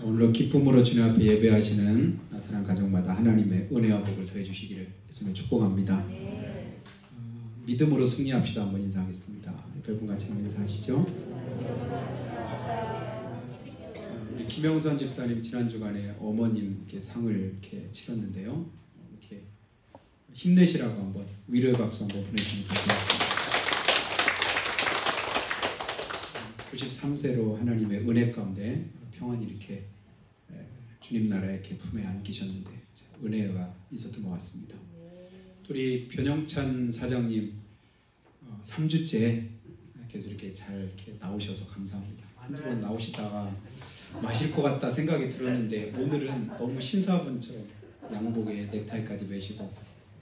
오늘로 기쁨으로 주님 앞에 예배하시는 사랑하는 가정마다 하나님의 은혜와 복을 더해 주시기를 예수님을 축복합니다. 믿음으로 승리합시다. 한번 인사하겠습니다. 옆에 분 같이 한번 인사하시죠. 우리 김영선 집사님 지난 주간에 어머님께 상을 이렇게 치렀는데요. 이렇게 힘내시라고 한번 위로의 박수 한번 보내주시면 감사하겠습니다. 93세로 하나님의 은혜 가운데 평안히 이렇게 주님 나라의 이렇게 품에 안기셨는데 은혜가 있었던 것 같습니다. 우리 변영찬 사장님 3주째 계속 이렇게 잘 이렇게 나오셔서 감사합니다. 한두 번 나오시다가 마실 것 같다 생각이 들었는데 오늘은 너무 신사분처럼 양복에 넥타이까지 매시고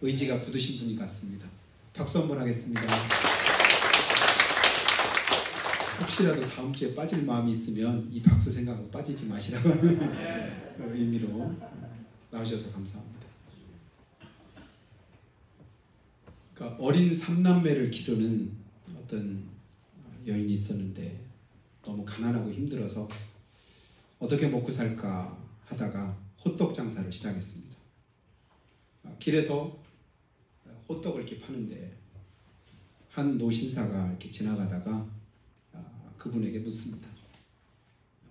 의지가 굳으신 분이 같습니다. 박수 한번 하겠습니다. 혹시라도 다음 주에 빠질 마음이 있으면 이 박수 생각은 빠지지 마시라고 하는 의미로 나오셔서 감사합니다. 그러니까 어린 3남매를 기르는 어떤 여인이 있었는데 너무 가난하고 힘들어서 어떻게 먹고 살까 하다가 호떡 장사를 시작했습니다. 길에서 호떡을 이렇게 파는데 한 노신사가 이렇게 지나가다가 그분에게 묻습니다.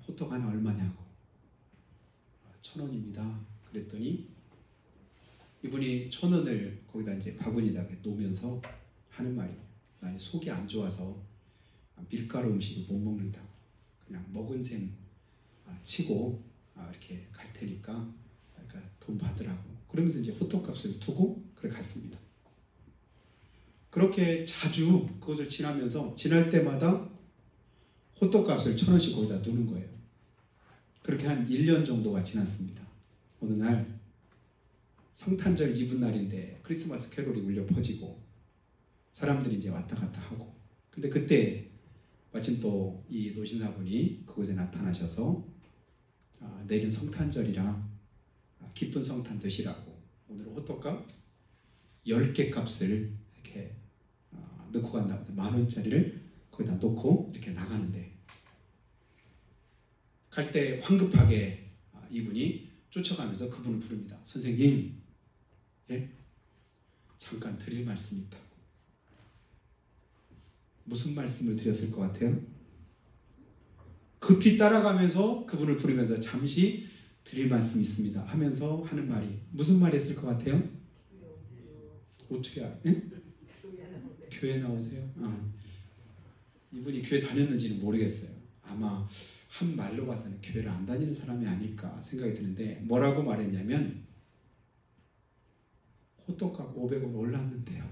호떡 하나 얼마냐고. 1,000원입니다. 그랬더니 이분이 1,000원을 거기다 이제 바구니에다 놓으면서 하는 말이 나 속이 안 좋아서 밀가루 음식을 못 먹는다고. 그냥 먹은 셈 치고 이렇게 갈 테니까 그러니까 돈 받으라고. 그러면서 이제 호떡 값을 두고 그래 갔습니다. 그렇게 자주 그것을 지나면서 지날 때마다 호떡 값을 1,000원씩 거기다 두는 거예요. 그렇게 한 1년 정도가 지났습니다. 어느 날 성탄절 이브 날인데 크리스마스 캐롤이 울려 퍼지고 사람들이 이제 왔다 갔다 하고 근데 그때 마침 또 이 노신사분이 그곳에 나타나셔서 내일은 성탄절이라 기쁜 성탄 되시라고 오늘 호떡값 10개 값을 이렇게 넣고 간다고 해서 10,000원짜리를 거기다 놓고 이렇게 나가는데 갈 때 황급하게 이분이 쫓아가면서 그분을 부릅니다. 선생님, 예? 잠깐 드릴 말씀이 있다고. 무슨 말씀을 드렸을 것 같아요? 급히 따라가면서 그분을 부르면서 잠시 드릴 말씀이 있습니다 하면서 하는 말이 무슨 말이었을 것 같아요? 어떻게 예? 교회 나오세요? 이분이 교회 다녔는지는 모르겠어요. 아마 한 말로 봐서는 교회를 안 다니는 사람이 아닐까 생각이 드는데 뭐라고 말했냐면 호떡값 500원 올랐는데요.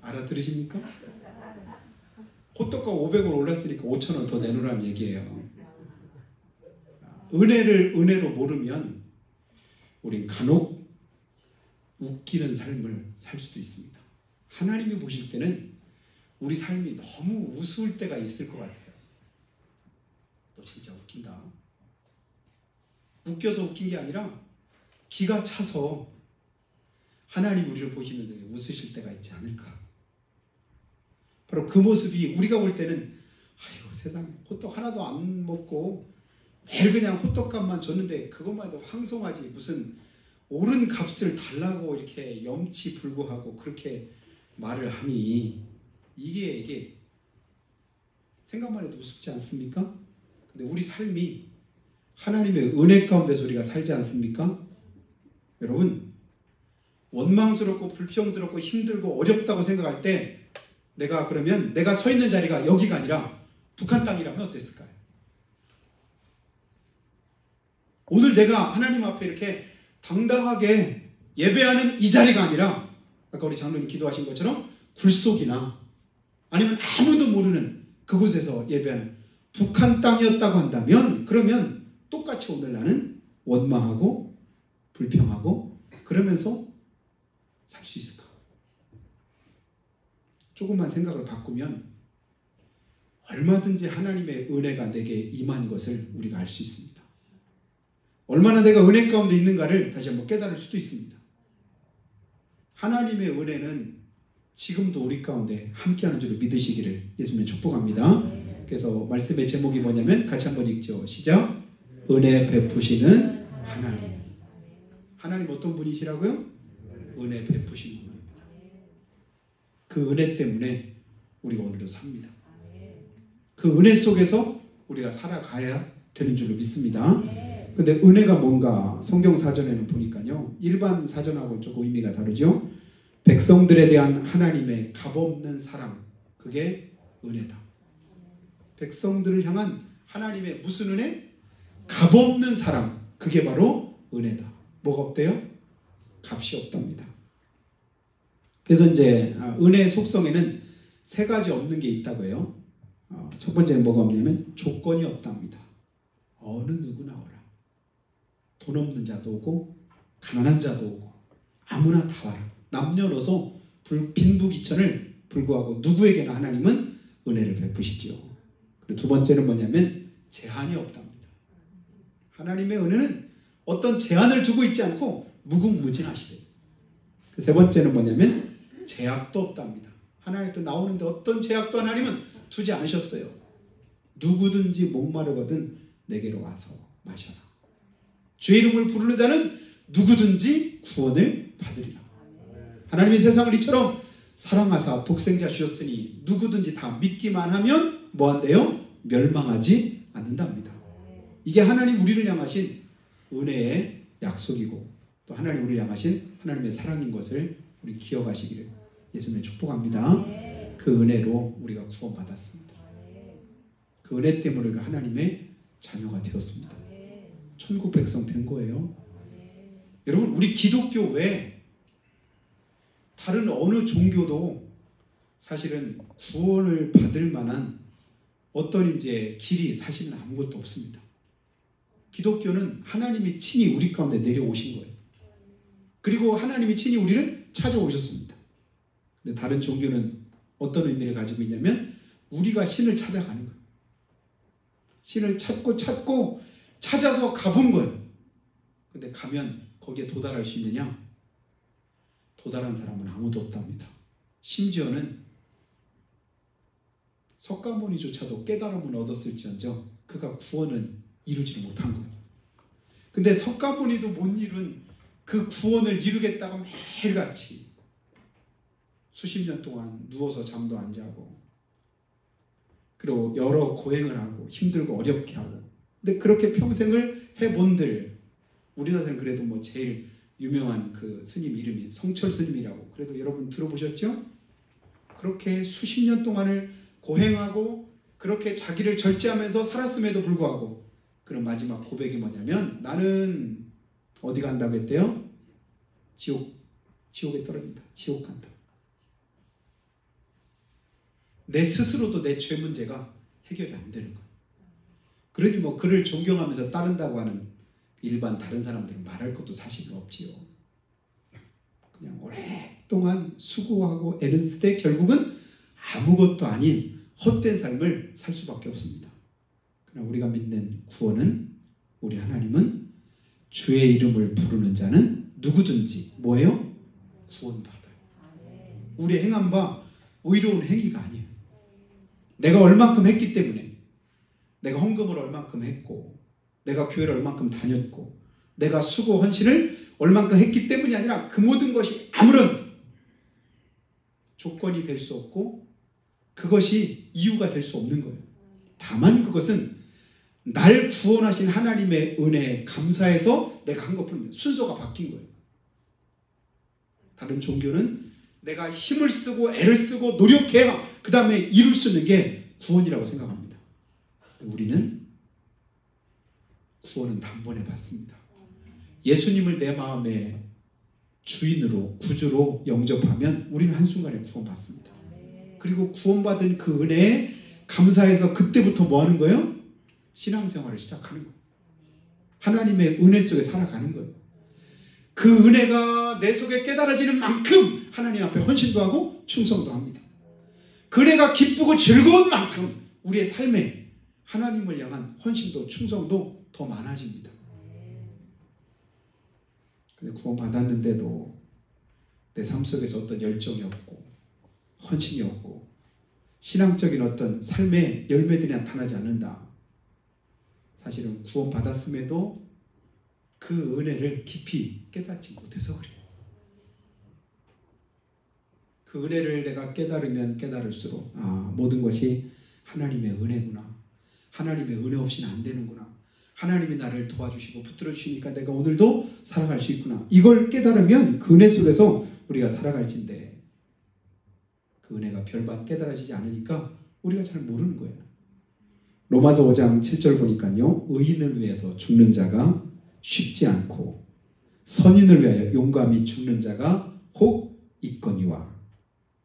알아들으십니까? 호떡값 500원 올랐으니까 5,000원 더 내놓으라는 얘기예요. 은혜로 모르면 우린 간혹 웃기는 삶을 살 수도 있습니다. 하나님이 보실 때는 우리 삶이 너무 우스울 때가 있을 것 같아요. 너 진짜 웃긴다. 웃겨서 웃긴 게 아니라 기가 차서 하나님 우리를 보시면서 웃으실 때가 있지 않을까. 바로 그 모습이 우리가 볼 때는 아이고 세상에 호떡 하나도 안 먹고 매일 그냥 호떡값만 줬는데 그것만 해도 황송하지 무슨 옳은 값을 달라고 이렇게 염치불구하고 그렇게 말을 하니 이게 생각만 해도 우습지 않습니까? 근데 우리 삶이 하나님의 은혜 가운데서 우리가 살지 않습니까? 여러분 원망스럽고 불평스럽고 힘들고 어렵다고 생각할 때 그러면 내가 서 있는 자리가 여기가 아니라 북한 땅이라면 어땠을까요? 오늘 내가 하나님 앞에 이렇게 당당하게 예배하는 이 자리가 아니라 아까 우리 장로님 기도하신 것처럼 굴속이나 아니면 아무도 모르는 그곳에서 예배하는 북한 땅이었다고 한다면 그러면 똑같이 오늘 나는 원망하고 불평하고 그러면서 살 수 있을까? 조금만 생각을 바꾸면 얼마든지 하나님의 은혜가 내게 임한 것을 우리가 알 수 있습니다. 얼마나 내가 은혜 가운데 있는가를 다시 한번 깨달을 수도 있습니다. 하나님의 은혜는 지금도 우리 가운데 함께하는 줄을 믿으시기를 예수님을 축복합니다. 그래서 말씀의 제목이 뭐냐면 같이 한번 읽죠. 시작. 은혜 베푸시는 하나님. 하나님 어떤 분이시라고요? 은혜 베푸시는 분입니다. 그 은혜 때문에 우리가 오늘도 삽니다. 그 은혜 속에서 우리가 살아가야 되는 줄로 믿습니다. 근데 은혜가 뭔가 성경 사전에는 보니까요, 일반 사전하고 조금 의미가 다르죠. 백성들에 대한 하나님의 값없는 사랑, 그게 은혜다. 백성들을 향한 하나님의 무슨 은혜? 값없는 사랑, 그게 바로 은혜다. 뭐가 없대요? 값이 없답니다. 그래서 이제 은혜의 속성에는 세 가지 없는 게 있다고 해요. 첫 번째는 뭐가 없냐면 조건이 없답니다. 어느 누구나 오라. 돈 없는 자도 오고 가난한 자도 오고 아무나 다 와라. 남녀노소 빈부귀천을 불구하고 누구에게나 하나님은 은혜를 베푸시지요. 그리고 두 번째는 뭐냐면 제한이 없답니다. 하나님의 은혜는 어떤 제한을 두고 있지 않고 무궁무진하시대요. 그 세 번째는 뭐냐면 제약도 없답니다. 하나님 앞에 나오는데 어떤 제약도 하나님은 두지 않으셨어요. 누구든지 목마르거든 내게로 와서 마셔라. 주의 이름을 부르는 자는 누구든지 구원을 받으리라. 하나님이 세상을 이처럼 사랑하사 독생자 주셨으니 누구든지 다 믿기만 하면 뭐한대요? 멸망하지 않는답니다. 이게 하나님 우리를 향하신 은혜의 약속이고 또 하나님 우리를 향하신 하나님의 사랑인 것을 우리 기억하시기를 예수님을 축복합니다. 그 은혜로 우리가 구원받았습니다. 그 은혜 때문에 우리가 하나님의 자녀가 되었습니다. 천국 백성 된 거예요. 여러분, 우리 기독교 외에 다른 어느 종교도 사실은 구원을 받을 만한 어떤 이제 길이 사실은 아무것도 없습니다. 기독교는 하나님이 친히 우리 가운데 내려오신 거예요. 그리고 하나님이 친히 우리를 찾아오셨습니다. 근데 다른 종교는 어떤 의미를 가지고 있냐면 우리가 신을 찾아가는 거예요. 신을 찾고 찾아서 가본 거예요. 근데 가면 거기에 도달할 수 있느냐? 도달한 사람은 아무도 없답니다. 심지어는 석가모니조차도 깨달음을 얻었을지언정 그가 구원은 이루지를 못한 거예요. 근데 석가모니도 못 이룬 그 구원을 이루겠다고 매일같이 수십 년 동안 누워서 잠도 안 자고 그리고 여러 고행을 하고 힘들고 어렵게 하고 근데 그렇게 평생을 해본들 우리나라에서는 그래도 뭐 제일 유명한 그 스님 이름이 성철 스님이라고 그래도 여러분 들어보셨죠? 그렇게 수십 년 동안을 고행하고 그렇게 자기를 절제하면서 살았음에도 불구하고 그런 마지막 고백이 뭐냐면 나는 어디 간다고 했대요? 지옥에 떨어진다. 지옥 간다. 내 스스로도 내 죄 문제가 해결이 안 되는 거예요. 그러니 뭐 그를 존경하면서 따른다고 하는 일반 다른 사람들은 말할 것도 사실은 없지요. 그냥 오랫동안 수고하고 애를 쓰되 결국은 아무것도 아닌 헛된 삶을 살 수밖에 없습니다. 그러나 우리가 믿는 구원은 우리 하나님은 주의 이름을 부르는 자는 누구든지 뭐예요? 구원받아요. 우리 행한 바 의로운 행위가 아니에요. 내가 얼만큼 했기 때문에 내가 헌금을 얼만큼 했고 내가 교회를 얼만큼 다녔고 내가 수고 헌신을 얼만큼 했기 때문이 아니라 그 모든 것이 아무런 조건이 될 수 없고 그것이 이유가 될 수 없는 거예요. 다만 그것은 날 구원하신 하나님의 은혜에 감사해서 내가 한 것뿐입니다. 순서가 바뀐 거예요. 다른 종교는 내가 힘을 쓰고 애를 쓰고 노력해야 그 다음에 이룰 수 있는 게 구원이라고 생각합니다. 우리는 구원은 단번에 받습니다. 예수님을 내 마음의 주인으로 구주로 영접하면 우리는 한순간에 구원받습니다. 그리고 구원받은 그 은혜에 감사해서 그때부터 뭐 하는 거예요? 신앙생활을 시작하는 거예요. 하나님의 은혜 속에 살아가는 거예요. 그 은혜가 내 속에 깨달아지는 만큼 하나님 앞에 헌신도 하고 충성도 합니다. 그 은혜가 기쁘고 즐거운 만큼 우리의 삶에 하나님을 향한 헌신도 충성도 더 많아집니다. 근데 구원받았는데도 내 삶 속에서 어떤 열정이 없고 헌신이 없고 신앙적인 어떤 삶의 열매들이 나타나지 않는다. 사실은 구원 받았음에도 그 은혜를 깊이 깨닫지 못해서 그래요. 그 은혜를 내가 깨달으면 깨달을수록 모든 것이 하나님의 은혜구나. 하나님의 은혜 없이는 안 되는구나. 하나님이 나를 도와주시고 붙들어 주시니까 내가 오늘도 살아갈 수 있구나. 이걸 깨달으면 그 은혜 속에서 우리가 살아갈진데 그 은혜가 별반 깨달아지지 않으니까 우리가 잘 모르는 거예요. 로마서 5장 7절 보니까요. 의인을 위해서 죽는 자가 쉽지 않고 선인을 위하여 용감히 죽는 자가 혹 있거니와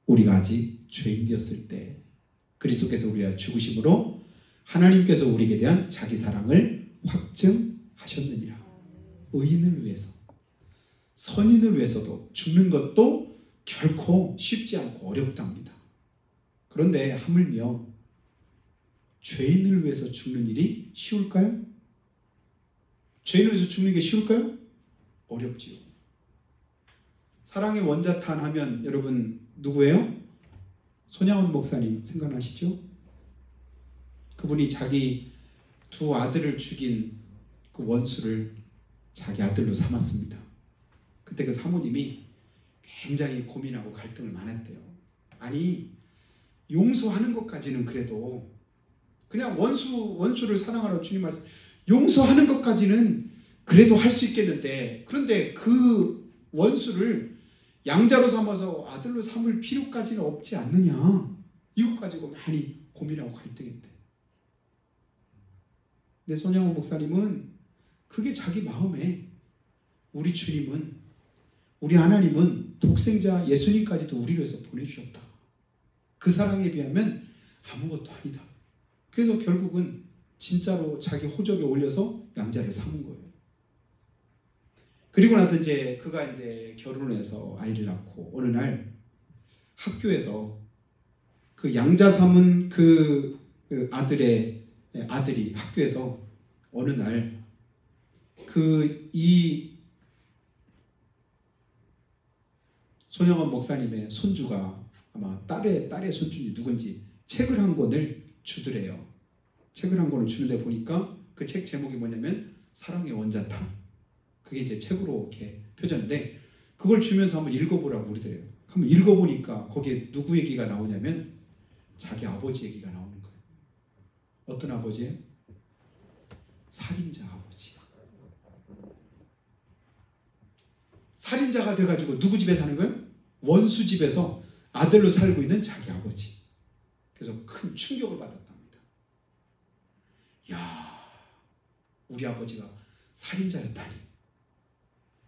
우리가 아직 죄인 되었을 때 그리스도께서 우리와 죽으심으로 하나님께서 우리에게 대한 자기 사랑을 확증하셨느니라. 의인을 위해서 선인을 위해서도 죽는 것도 결코 쉽지 않고 어렵답니다. 그런데 하물며 죄인을 위해서 죽는 일이 쉬울까요? 죄인을 위해서 죽는 게 쉬울까요? 어렵지요. 사랑의 원자탄 하면 여러분 누구예요? 손양원 목사님 생각나시죠? 그분이 자기 두 아들을 죽인 그 원수를 자기 아들로 삼았습니다. 그때 그 사모님이 굉장히 고민하고 갈등을 많았대요. 아니 용서하는 것까지는 그래도 그냥 원수를 사랑하라고 주님 말씀 용서하는 것까지는 그래도 할 수 있겠는데 그런데 그 원수를 양자로 삼아서 아들로 삼을 필요까지는 없지 않느냐. 이것 가지고 많이 고민하고 갈등했대. 근데 손양원 목사님은 그게 자기 마음에 우리 주님은 우리 하나님은 독생자 예수님까지도 우리를 위해서 보내주셨다. 그 사랑에 비하면 아무것도 아니다. 그래서 결국은 진짜로 자기 호적에 올려서 양자를 삼은 거예요. 그리고 나서 이제 그가 이제 결혼을 해서 아이를 낳고 어느 날 학교에서 그 양자 삼은 그 아들이 학교에서 어느 날 이 손영원 목사님의 손주가 아마 딸의 손주인지 누군지 책을 한 권을 주더래요. 책을 한 권을 주는데 보니까 그 책 제목이 뭐냐면 사랑의 원자탄. 그게 이제 책으로 이렇게 펴졌는데 그걸 주면서 한번 읽어보라고 그러더래요. 한번 읽어보니까 거기에 누구 얘기가 나오냐면 자기 아버지 얘기가 나오는 거예요. 어떤 아버지예요? 살인자 아버지. 살인자가 돼가지고 누구 집에 사는 거예요? 원수 집에서 아들로 살고 있는 자기 아버지. 그래서 큰 충격을 받았답니다. 야, 우리 아버지가 살인자였다니.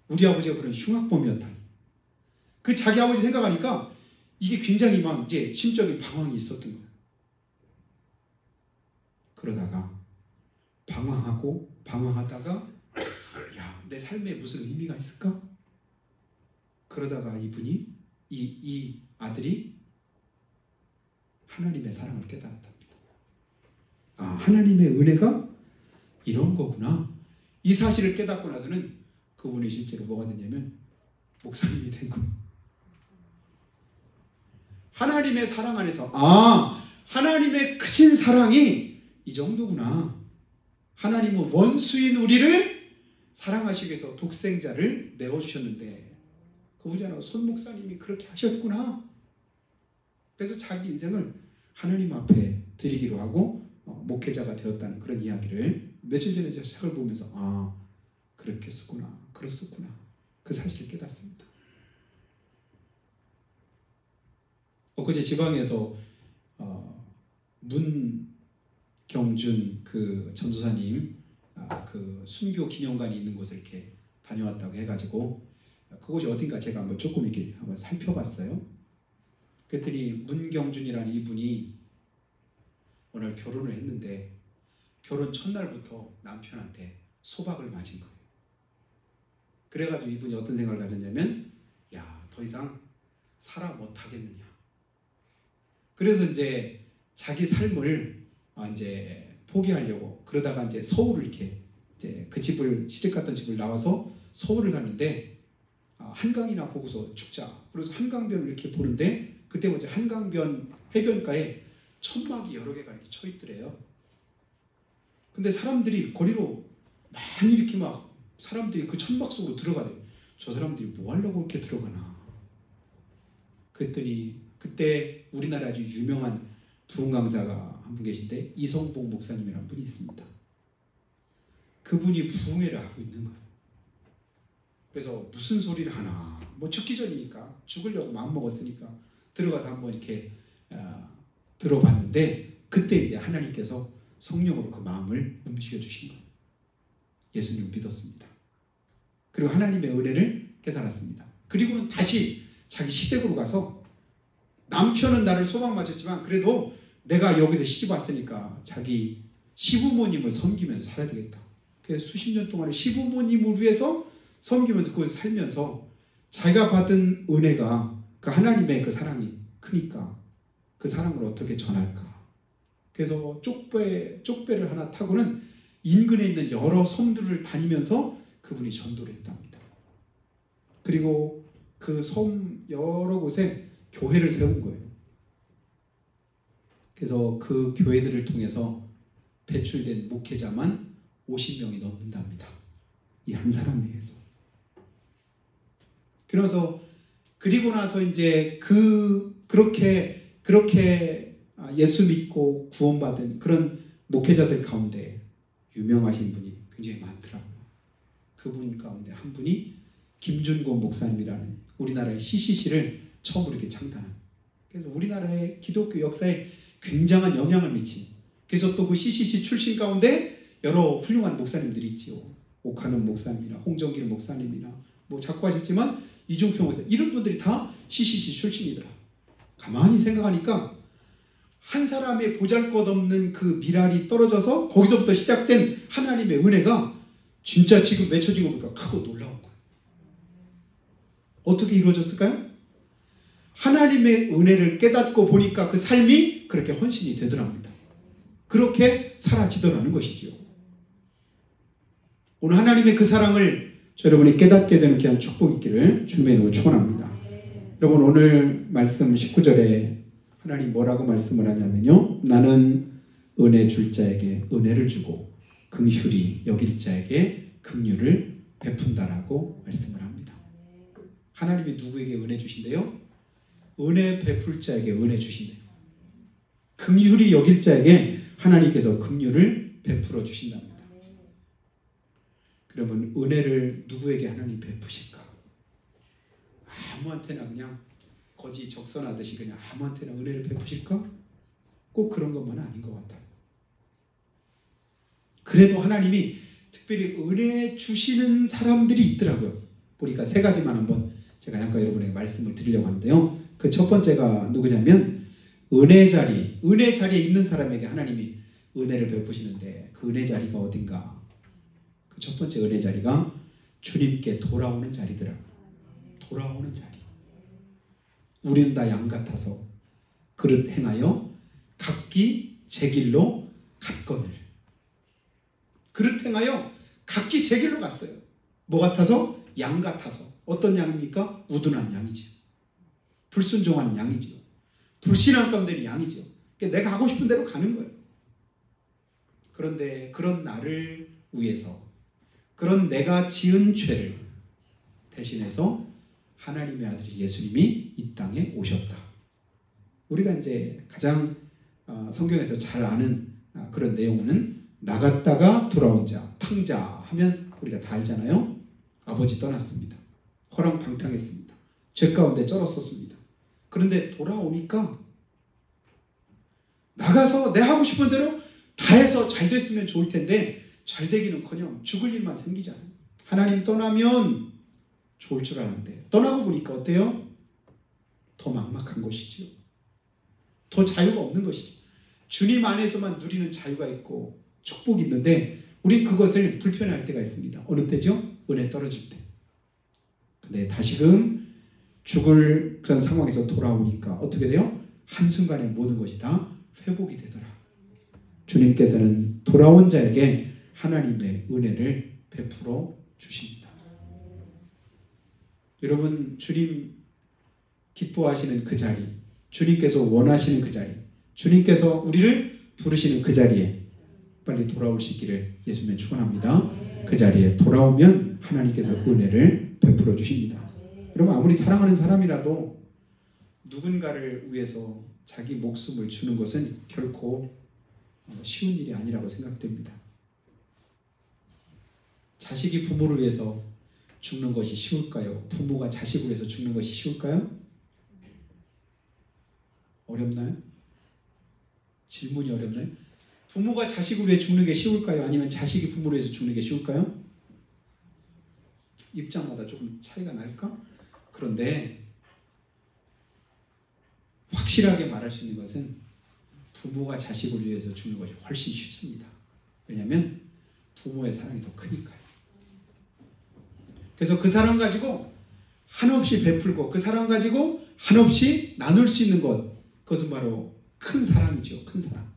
우리 아버지가 그런 흉악범이었다니. 그 자기 아버지 생각하니까 이게 굉장히 막 이제 심적인 방황이 있었던 거예요. 그러다가 방황하다가 야, 내 삶에 무슨 의미가 있을까? 그러다가 이분이 이 아들이 하나님의 사랑을 깨달았답니다. 하나님의 은혜가 이런 거구나. 이 사실을 깨닫고 나서는 그분이 실제로 뭐가 됐냐면 목사님이 된 거예요. 하나님의 사랑 안에서 하나님의 크신 사랑이 이 정도구나. 하나님은 원수인 우리를 사랑하시기 위해서 독생자를 내어주셨는데 그분이 손 목사님이 그렇게 하셨구나. 그래서 자기 인생을 하나님 앞에 드리기로 하고 목회자가 되었다는 그런 이야기를 며칠 전에 제가 책을 보면서 그렇겠구나, 그렇었구나 그 사실을 깨닫습니다. 엊그제 지방에서 문경준 그 전도사님 그 순교 기념관이 있는 곳을 이렇게 다녀왔다고 해가지고 그곳이 어딘가 제가 한번 조금 이렇게 한번 살펴봤어요. 그랬더니 문경준이라는 이분이 오늘 결혼을 했는데 결혼 첫날부터 남편한테 소박을 맞은 거예요. 그래가지고 이분이 어떤 생각을 가졌냐면 더 이상 살아 못하겠느냐. 그래서 이제 자기 삶을 이제 포기하려고 그러다가 이제 서울을 이렇게 이제 그 집을 시집 갔던 집을 나와서 서울을 갔는데 한강이나 보고서 죽자. 그래서 한강변을 이렇게 보는데 그때 이제 한강변 해변가에 천막이 여러 개가 이렇게 쳐 있더래요. 근데 사람들이 거리로 많이 이렇게 막 사람들이 그 천막 속으로 들어가대요. 저 사람들이 뭐 하려고 이렇게 들어가나. 그랬더니 그때 우리나라 아주 유명한 부흥 강사가 한 분 계신데 이성복 목사님이라는 분이 있습니다. 그분이 부흥회를 하고 있는 거예요. 그래서 무슨 소리를 하나, 뭐 죽기 전이니까 죽으려고 마음먹었으니까 들어가서 한번 이렇게 들어봤는데 그때 이제 하나님께서 성령으로 그 마음을 움직여 주신 거예요. 예수님을 믿었습니다. 그리고 하나님의 은혜를 깨달았습니다. 그리고는 다시 자기 시댁으로 가서 남편은 나를 소망맞았지만 그래도 내가 여기서 시집 왔으니까 자기 시부모님을 섬기면서 살아야 되겠다. 그래서 수십 년 동안 시부모님을 위해서 섬기면서 거기서 살면서 자기가 받은 은혜가 그 하나님의 그 사랑이 크니까 그 사랑을 어떻게 전할까. 그래서 쪽배를 하나 타고는 인근에 있는 여러 섬들을 다니면서 그분이 전도를 했답니다. 그리고 그 섬 여러 곳에 교회를 세운 거예요. 그래서 그 교회들을 통해서 배출된 목회자만 50명이 넘는답니다. 이 한 사람에 의해서. 그래서 그리고 나서 이제 그렇게 예수 믿고 구원받은 그런 목회자들 가운데 유명하신 분이 굉장히 많더라고요. 그분 가운데 한 분이 김준권 목사님이라는 우리나라의 CCC를 처음으로 이렇게 창단한. 그래서 우리나라의 기독교 역사에 굉장한 영향을 미친. 그래서 또 그 CCC 출신 가운데 여러 훌륭한 목사님들이 있지요. 오카는 목사님이나 홍정길 목사님이나 뭐 작고하셨지만 이종평 목사 이런 분들이 다 CCC 출신이더라. 가만히 생각하니까 한 사람의 보잘것없는 그 미랄이 떨어져서 거기서부터 시작된 하나님의 은혜가 진짜 지금 맺혀진 거 보니까 크고 놀라운 거예요. 어떻게 이루어졌을까요? 하나님의 은혜를 깨닫고 보니까 그 삶이 그렇게 헌신이 되더랍니다. 그렇게 사라지더라는 것이지요. 오늘 하나님의 그 사랑을 여러분이 깨닫게 되는 귀한 축복이 있기를 주님의 이름으로 축원합니다. 여러분 오늘 말씀 19절에 하나님 뭐라고 말씀을 하냐면요. 나는 은혜 줄 자에게 은혜를 주고 긍휼히 여길 자에게 긍휼을 베푼다라고 말씀을 합니다. 하나님이 누구에게 은혜 주신대요? 은혜 베풀 자에게 은혜 주신대요. 긍휼히 여길 자에게 하나님께서 긍휼을 베풀어 주신답니다. 그러면 은혜를 누구에게 하나님 베푸실까? 아무한테나 그냥 거지 적선하듯이 그냥 아무한테나 은혜를 베푸실까? 꼭 그런 것만은 아닌 것 같아요. 그래도 하나님이 특별히 은혜 주시는 사람들이 있더라고요. 보니까 세 가지만 한번 제가 잠깐 여러분에게 말씀을 드리려고 하는데요. 그 첫 번째가 누구냐면 은혜 자리에 있는 사람에게 하나님이 은혜를 베푸시는데 그 은혜 자리가 어딘가? 그 첫 번째 은혜 자리가 주님께 돌아오는 자리더라고요. 돌아오는 자리. 우리는 다 양 같아서 그릇 행하여 각기 제 길로 갔거늘. 그릇 행하여 각기 제 길로 갔어요. 뭐 같아서? 양 같아서. 어떤 양입니까? 우둔한 양이지요. 불순종하는 양이지요. 불신앙 가운데 있는 양이지요. 그러니까 내가 하고 싶은 대로 가는 거예요. 그런데 그런 나를 위해서 그런 내가 지은 죄를 대신해서 하나님의 아들이 예수님이 이 땅에 오셨다. 우리가 이제 가장 성경에서 잘 아는 그런 내용은 나갔다가 돌아온 자, 탕자 하면 우리가 다 알잖아요. 아버지 떠났습니다. 허랑방탕했습니다. 죄 가운데 쩔었었습니다. 그런데 돌아오니까 나가서 내 하고 싶은 대로 다 해서 잘 됐으면 좋을 텐데 잘 되기는커녕 죽을 일만 생기잖아요. 하나님 떠나면 좋을 줄 알았는데 떠나고 보니까 어때요? 더 막막한 것이지요. 더 자유가 없는 것이죠. 주님 안에서만 누리는 자유가 있고 축복이 있는데 우리 그것을 불편해할 때가 있습니다. 어느 때죠? 은혜 떨어질 때. 근데 다시금 죽을 그런 상황에서 돌아오니까 어떻게 돼요? 한순간에 모든 것이 다 회복이 되더라. 주님께서는 돌아온 자에게 하나님의 은혜를 베풀어 주십니다. 여러분 주님 기뻐하시는 그 자리, 주님께서 원하시는 그 자리, 주님께서 우리를 부르시는 그 자리에 빨리 돌아오시기를 예수님의 축원합니다. 그 자리에 돌아오면 하나님께서 은혜를 베풀어 주십니다. 여러분, 아무리 사랑하는 사람이라도 누군가를 위해서 자기 목숨을 주는 것은 결코 쉬운 일이 아니라고 생각됩니다. 자식이 부모를 위해서 죽는 것이 쉬울까요? 부모가 자식을 위해서 죽는 것이 쉬울까요? 어렵나요? 질문이 어렵나요? 부모가 자식을 위해 죽는 게 쉬울까요? 아니면 자식이 부모를 위해서 죽는 게 쉬울까요? 입장마다 조금 차이가 날까? 그런데 확실하게 말할 수 있는 것은 부모가 자식을 위해서 죽는 것이 훨씬 쉽습니다. 왜냐하면 부모의 사랑이 더 크니까요. 그래서 그 사랑 가지고 한없이 베풀고 그 사랑 가지고 한없이 나눌 수 있는 것, 그것은 바로 큰 사랑이죠. 큰 사랑.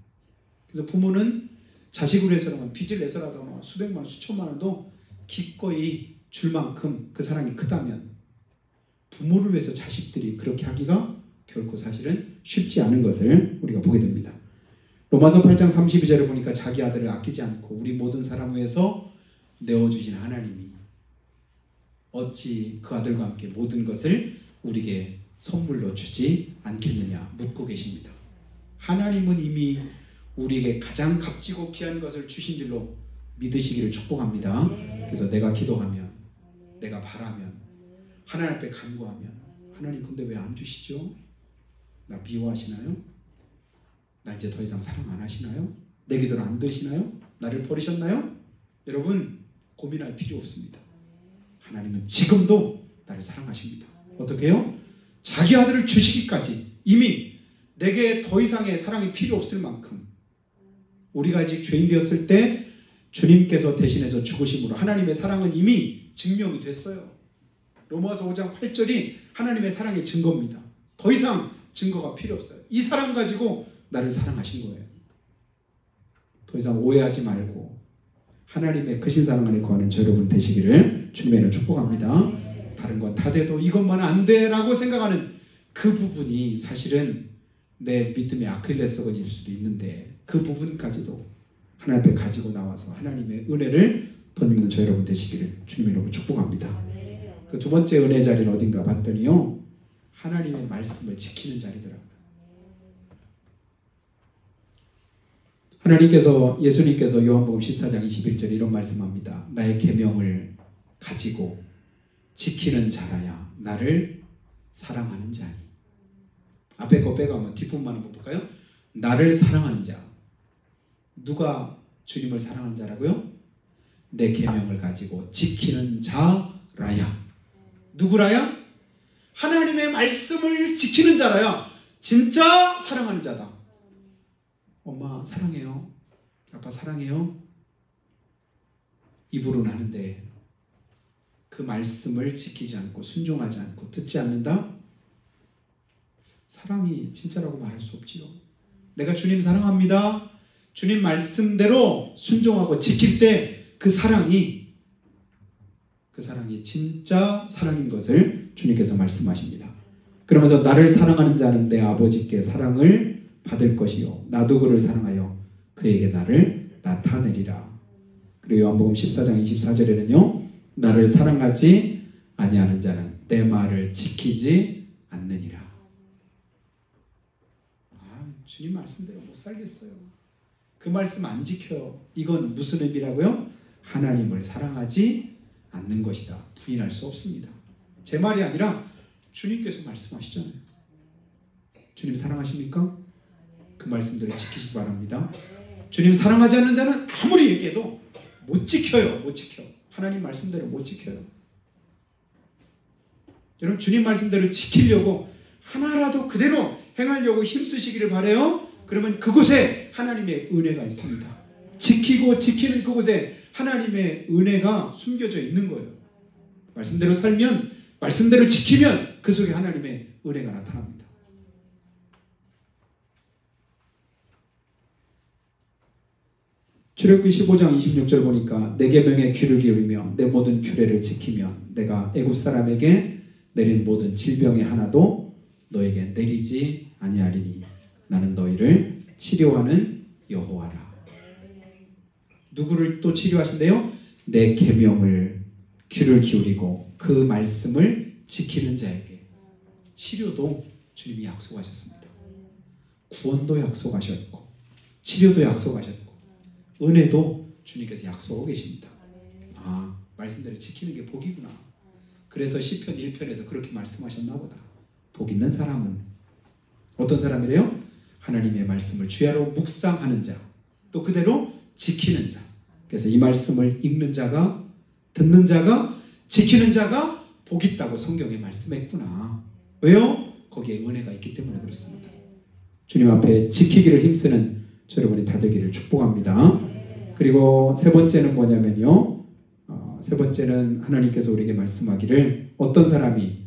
그래서 부모는 자식을 위해서라면 빚을 내서라도 수백만 원, 수천만 원도 기꺼이 줄 만큼 그 사랑이 크다면 부모를 위해서 자식들이 그렇게 하기가 결코 사실은 쉽지 않은 것을 우리가 보게 됩니다. 로마서 8장 32절을 보니까 자기 아들을 아끼지 않고 우리 모든 사람 위해서 내어주신 하나님이 어찌 그 아들과 함께 모든 것을 우리에게 선물로 주지 않겠느냐 묻고 계십니다. 하나님은 이미 우리에게 가장 값지고 귀한 것을 주신 줄로 믿으시기를 축복합니다. 그래서 내가 기도하면, 내가 바라면, 하나님 앞에 간구하면 하나님 근데 왜 안 주시죠? 나 미워하시나요? 나 이제 더 이상 사랑 안 하시나요? 내 기도를 안 들으시나요? 나를 버리셨나요? 여러분, 고민할 필요 없습니다. 하나님은 지금도 나를 사랑하십니다. 어떻게 해요? 자기 아들을 주시기까지 이미 내게 더 이상의 사랑이 필요 없을 만큼 우리가 아직 죄인 되었을 때 주님께서 대신해서 죽으심으로 하나님의 사랑은 이미 증명이 됐어요. 로마서 5장 8절이 하나님의 사랑의 증거입니다. 더 이상 증거가 필요 없어요. 이 사랑 가지고 나를 사랑하신 거예요. 더 이상 오해하지 말고 하나님의 크신 사랑 안에 거하는 저 여러분 되시기를 주님의 이름으로 축복합니다. 다른 건 다 돼도 이것만은 안 돼라고 생각하는 그 부분이 사실은 내 믿음의 아킬레스건일 수도 있는데 그 부분까지도 하나님 앞에 가지고 나와서 하나님의 은혜를 덧입는 저 여러분 되시기를 주님의 이름으로 축복합니다. 그 두 번째 은혜 자리는 어딘가 봤더니요, 하나님의 말씀을 지키는 자리더라고요. 하나님께서, 예수님께서 요한복음 14장 21절에 이런 말씀합니다. 나의 계명을 가지고 지키는 자라야 나를 사랑하는 자니. 앞에 거 빼고 한번 뒷부분만 한번 볼까요? 나를 사랑하는 자. 누가 주님을 사랑하는 자라고요? 내 계명을 가지고 지키는 자라야. 누구라야? 하나님의 말씀을 지키는 자라야 진짜 사랑하는 자다. 엄마 사랑해요. 아빠 사랑해요. 입으로는 하는데 그 말씀을 지키지 않고 순종하지 않고 듣지 않는다? 사랑이 진짜라고 말할 수 없지요. 내가 주님 사랑합니다. 주님 말씀대로 순종하고 지킬 때 그 사랑이 진짜 사랑인 것을 주님께서 말씀하십니다. 그러면서 나를 사랑하는 자는 내 아버지께 사랑을 받을 것이요 나도 그를 사랑하여 그에게 나를 나타내리라. 그리고 요한복음 14장 24절에는요 나를 사랑하지 아니하는 자는 내 말을 지키지 않느니라. 주님 말씀대로 못 살겠어요. 그 말씀 안 지켜요. 이건 무슨 의미라고요? 하나님을 사랑하지 않는 것이다. 부인할 수 없습니다. 제 말이 아니라 주님께서 말씀하시잖아요. 주님 사랑하십니까? 그 말씀대로 지키시기 바랍니다. 주님 사랑하지 않는 자는 아무리 얘기해도 못 지켜요. 못 지켜. 하나님 말씀대로 못 지켜요. 여러분 주님 말씀대로 지키려고 하나라도 그대로 행하려고 힘쓰시기를 바라요. 그러면 그곳에 하나님의 은혜가 있습니다. 지키고 지키는 그곳에 하나님의 은혜가 숨겨져 있는 거예요. 말씀대로 살면, 말씀대로 지키면 그 속에 하나님의 은혜가 나타납니다. 출애굽기 15장 26절 보니까 내 계명에 귀를 기울이며 내 모든 규례를 지키면 내가 애굽 사람에게 내린 모든 질병의 하나도 너에게 내리지 아니하리니 나는 너희를 치료하는 여호와라. 누구를 또 치료하신대요? 내 계명을 귀를 기울이고 그 말씀을 지키는 자에게. 치료도 주님이 약속하셨습니다. 구원도 약속하셨고 치료도 약속하셨고 은혜도 주님께서 약속하고 계십니다. 아, 말씀대로 지키는 게 복이구나. 그래서 시편 1편에서 그렇게 말씀하셨나 보다. 복 있는 사람은 어떤 사람이래요? 하나님의 말씀을 주야로 묵상하는 자, 또 그대로 지키는 자. 그래서 이 말씀을 읽는 자가, 듣는 자가, 지키는 자가 복 있다고 성경에 말씀했구나. 왜요? 거기에 은혜가 있기 때문에 그렇습니다. 주님 앞에 지키기를 힘쓰는 저 여러분이 다 되기를 축복합니다. 그리고 세 번째는 뭐냐면요. 세 번째는 하나님께서 우리에게 말씀하기를 어떤 사람이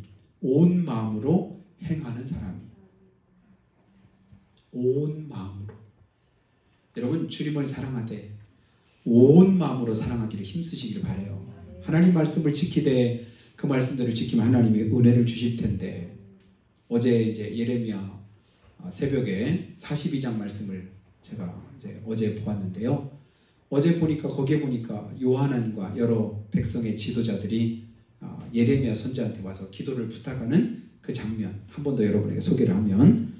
온 마음으로 행하는 사람이. 온 마음으로. 여러분 주님을 사랑하되 온 마음으로 사랑하기를 힘쓰시기를 바라요. 하나님 말씀을 지키되 그 말씀대로 지키면 하나님이 은혜를 주실 텐데 어제 이제 예레미야 새벽에 42장 말씀을 제가 이제 어제 보았는데요. 어제 보니까 거기에 보니까 요하난과 여러 백성의 지도자들이 예레미야 선지자한테 와서 기도를 부탁하는 그 장면 한 번 더 여러분에게 소개를 하면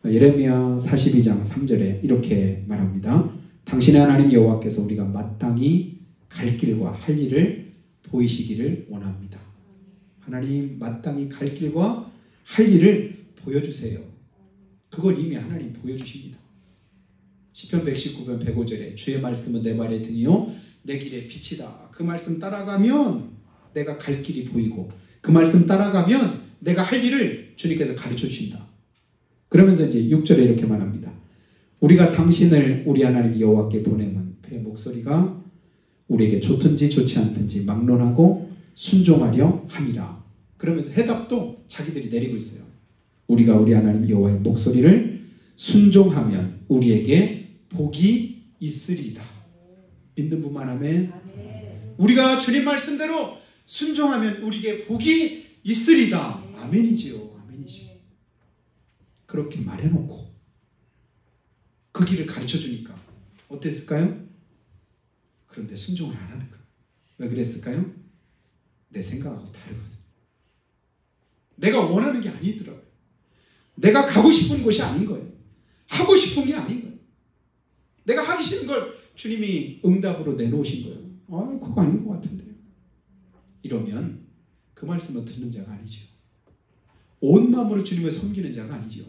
예레미야 42장 3절에 이렇게 말합니다. 당신의 하나님 여호와께서 우리가 마땅히 갈 길과 할 일을 보이시기를 원합니다. 하나님 마땅히 갈 길과 할 일을 보여주세요. 그걸 이미 하나님 보여주십니다. 시편 119편 105절에 주의 말씀은 내 발의 등이요 내 길의 빛이다. 그 말씀 따라가면 내가 갈 길이 보이고 그 말씀 따라가면 내가 할 일을 주님께서 가르쳐 주신다. 그러면서 이제 6절에 이렇게 말합니다. 우리가 당신을 우리 하나님 여호와께 보내면 그의 목소리가 우리에게 좋든지 좋지 않든지 막론하고 순종하려 함이라. 그러면서 해답도 자기들이 내리고 있어요. 우리가 우리 하나님 여호와의 목소리를 순종하면 우리에게 복이 있으리다. 믿는 분만 하면 우리가 주님 말씀대로 순종하면 우리에게 복이 있으리다. 아멘이지요. 아멘이죠. 그렇게 말해놓고 그 길을 가르쳐주니까 어땠을까요? 그런데 순종을 안 하는 거예요. 왜 그랬을까요? 내 생각하고 다르거든. 내가 원하는 게 아니더라고요. 내가 가고 싶은 곳이 아닌 거예요. 하고 싶은 게 아닌 거예요. 내가 하기 싫은 걸 주님이 응답으로 내놓으신 거예요. 그거 아닌 것 같은데요. 이러면 그 말씀을 듣는 자가 아니죠. 온 마음으로 주님을 섬기는 자가 아니죠.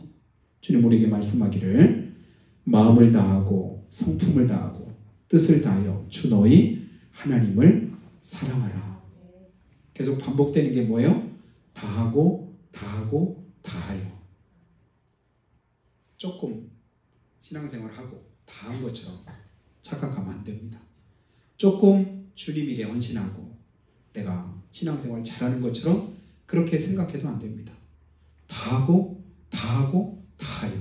주님 우리에게 말씀하기를 마음을 다하고 성품을 다하고 뜻을 다하여 주 너희 하나님을 사랑하라. 계속 반복되는 게 뭐예요? 다하고 다하고 다하여. 조금 신앙생활하고 다한 것처럼 착각하면 안 됩니다. 조금 주님 일에 헌신하고 내가 신앙생활 잘하는 것처럼 그렇게 생각해도 안 됩니다. 다하고 다하고 다하여.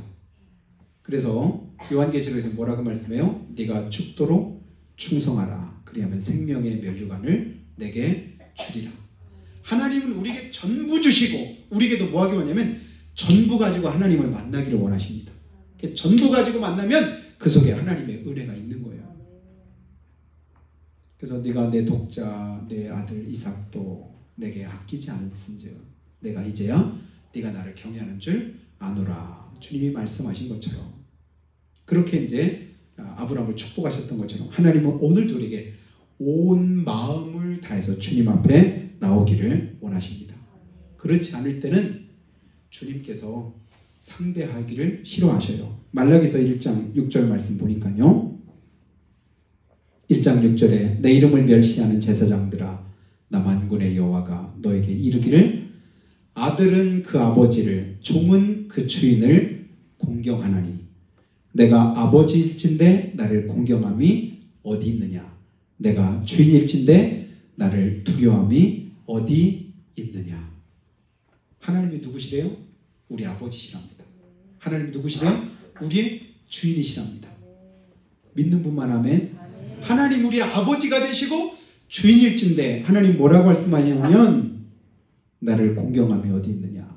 그래서 요한계시록에서 뭐라고 말씀해요? 네가 죽도록 충성하라. 그리하면 생명의 면류관을 내게 주리라. 하나님은 우리에게 전부 주시고 우리에게도 뭐 하기 원하냐면 전부 가지고 하나님을 만나기를 원하십니다. 전부 가지고 만나면 그 속에 하나님의 은혜가 있는 거예요. 그래서 네가 내 독자 내 아들 이삭도 내게 아끼지 않았은즉 내가 이제야 네가 나를 경외하는 줄 아노라. 주님이 말씀하신 것처럼 그렇게 이제 아브라함을 축복하셨던 것처럼 하나님은 오늘도 우리에게 온 마음을 다해서 주님 앞에 나오기를 원하십니다. 그렇지 않을 때는 주님께서 상대하기를 싫어하셔요. 말라기서 1장 6절 말씀 보니까요. 1장 6절에 내 이름을 멸시하는 제사장들아 나 만군의 여호와가 너에게 이르기를 아들은 그 아버지를 종은 그 주인을 공경하나니 내가 아버지일진데 나를 공경함이 어디 있느냐 내가 주인일진데 나를 두려움이 어디 있느냐. 하나님이 누구시래요? 우리 아버지시랍니다. 하나님이 누구시래요? 우리의 주인이시랍니다. 믿는 분만 하면 하나님 우리 아버지가 되시고 주인일진데 하나님 뭐라고 말씀하냐면 나를 공경함이 어디 있느냐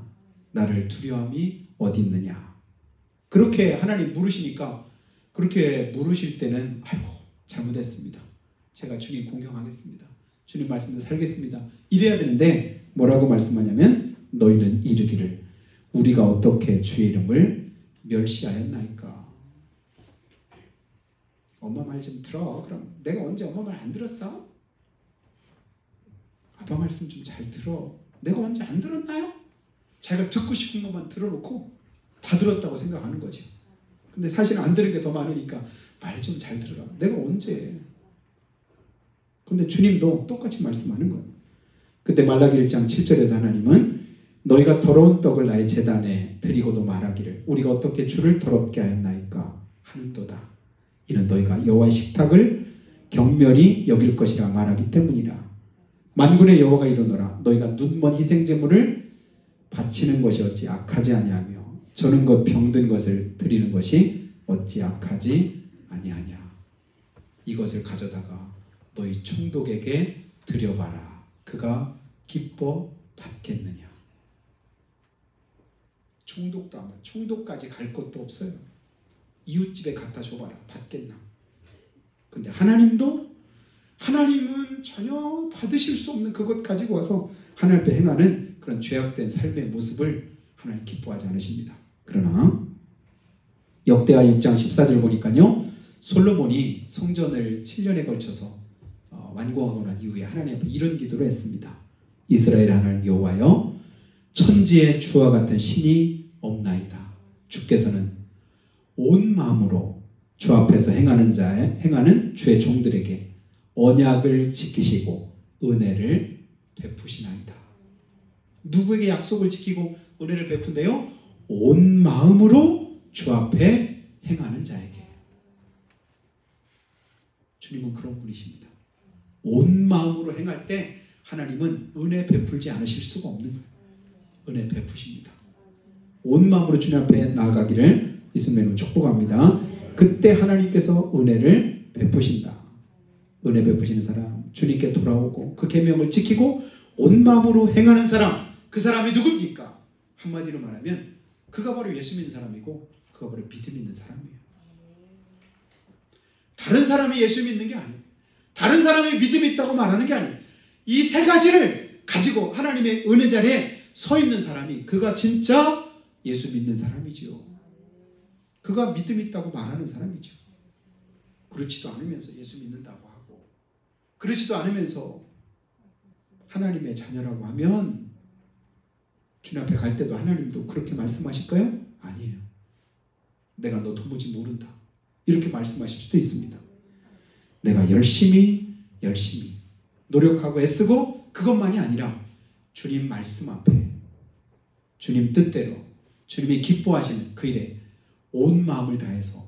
나를 두려움이 어디 있느냐. 그렇게 하나님 물으시니까 그렇게 물으실 때는 아이고 잘못했습니다. 제가 주님 공경하겠습니다. 주님 말씀대로 살겠습니다. 이래야 되는데 뭐라고 말씀하냐면 너희는 이르기를 우리가 어떻게 주의 이름을 멸시하였나이까. 엄마 말 좀 들어. 그럼 내가 언제 엄마 말 안 들었어? 아빠 말씀 좀 잘 들어. 내가 언제 안 들었나요? 자기가 듣고 싶은 것만 들어놓고 다 들었다고 생각하는 거죠. 근데 사실 안 들은 게 더 많으니까 말 좀 잘 들어라. 내가 언제. 근데 주님도 똑같이 말씀하는 거예요. 그때 말라기 1장 7절에서 하나님은 너희가 더러운 떡을 나의 제단에 드리고도 말하기를 우리가 어떻게 주를 더럽게 하였나이까 하는도다. 이는 너희가 여호와의 식탁을 경멸히 여길 것이라 말하기 때문이라. 만군의 여호와가 이르노라 너희가 눈먼 희생제물을 바치는 것이 어찌 악하지 아니하며 저는 것 병든 것을 드리는 것이 어찌 악하지 아니하냐. 이것을 가져다가 너희 총독에게 드려봐라. 그가 기뻐 받겠느냐. 총독도 아마 총독까지 갈 것도 없어요. 이웃집에 갖다 줘봐라. 받겠나. 근데 하나님은 전혀 받으실 수 없는 그것 가지고 와서 하나님 앞에 행하는 그런 죄악된 삶의 모습을 하나님 기뻐하지 않으십니다. 그러나 역대하 6장 14절 보니까요. 솔로몬이 성전을 7년에 걸쳐서 완공하고 난 이후에 하나님 앞에 이런 기도를 했습니다. 이스라엘 하나님 여호와여 천지에 주와 같은 신이 없나이다. 주께서는 온 마음으로 주 앞에서 행하는 주의 종들에게 언약을 지키시고 은혜를 베푸시나이다. 누구에게 약속을 지키고 은혜를 베푼대요? 온 마음으로 주 앞에 행하는 자에게. 주님은 그런 분이십니다. 온 마음으로 행할 때 하나님은 은혜 베풀지 않으실 수가 없는 은혜 베푸십니다. 온 마음으로 주님 앞에 나아가기를 예수님으로 축복합니다. 그때 하나님께서 은혜를 베푸신다. 은혜 베푸시는 사람, 주님께 돌아오고 그 계명을 지키고 온 마음으로 행하는 사람, 그 사람이 누굽니까? 한마디로 말하면 그가 바로 예수 믿는 사람이고 그가 바로 믿음 있는 사람이에요. 다른 사람이 예수 믿는 게 아니에요. 다른 사람이 믿음이 있다고 말하는 게 아니에요. 이 세 가지를 가지고 하나님의 은혜 자리에 서 있는 사람이 그가 진짜 예수 믿는 사람이죠. 그가 믿음 있다고 말하는 사람이죠. 그렇지도 않으면서 예수 믿는다고 하고 그렇지도 않으면서 하나님의 자녀라고 하면 주님 앞에 갈 때도 하나님도 그렇게 말씀하실까요? 아니에요. 내가 너 도무지 모른다. 이렇게 말씀하실 수도 있습니다. 내가 열심히 노력하고 애쓰고 그것만이 아니라 주님 말씀 앞에 주님 뜻대로 주님이 기뻐하시는 그 일에 온 마음을 다해서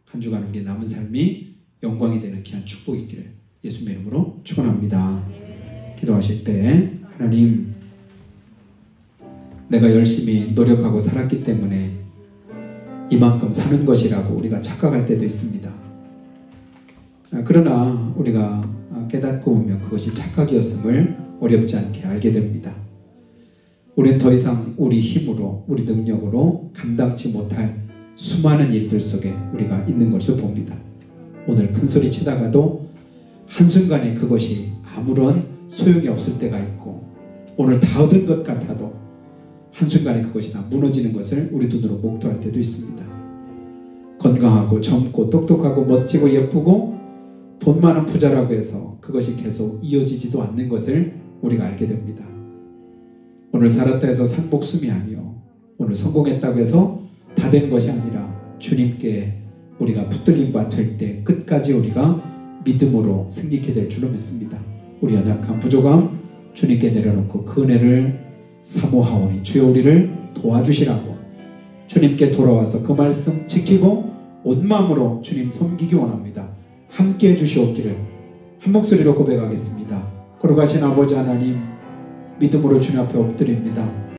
한 주간 우리의 남은 삶이 영광이 되는 귀한 축복이 있기를 예수님의 이름으로 축원합니다. 기도하실 때 하나님 내가 열심히 노력하고 살았기 때문에 이만큼 사는 것이라고 우리가 착각할 때도 있습니다. 그러나 우리가 깨닫고 보면 그것이 착각이었음을 어렵지 않게 알게 됩니다. 우리는 더 이상 우리 힘으로 우리 능력으로 감당치 못할 수많은 일들 속에 우리가 있는 것을 봅니다. 오늘 큰 소리 치다가도 한순간에 그것이 아무런 소용이 없을 때가 있고 오늘 다 얻은 것 같아도 한순간에 그것이 다 무너지는 것을 우리 눈으로 목도할 때도 있습니다. 건강하고 젊고 똑똑하고 멋지고 예쁘고 돈 많은 부자라고 해서 그것이 계속 이어지지도 않는 것을 우리가 알게 됩니다. 오늘 살았다 해서 산 목숨이 아니요 오늘 성공했다고 해서 다 된 것이 아니라 주님께 우리가 붙들림과 될 때 끝까지 우리가 믿음으로 승리케 될 줄로 믿습니다. 우리 연약한 부족함 주님께 내려놓고 그 은혜를 사모하오니 주여 우리를 도와주시라고 주님께 돌아와서 그 말씀 지키고 온 마음으로 주님 섬기기 원합니다. 함께 해주시옵기를 한 목소리로 고백하겠습니다. 거룩하신 아버지 하나님 믿음으로 주님 앞에 엎드립니다.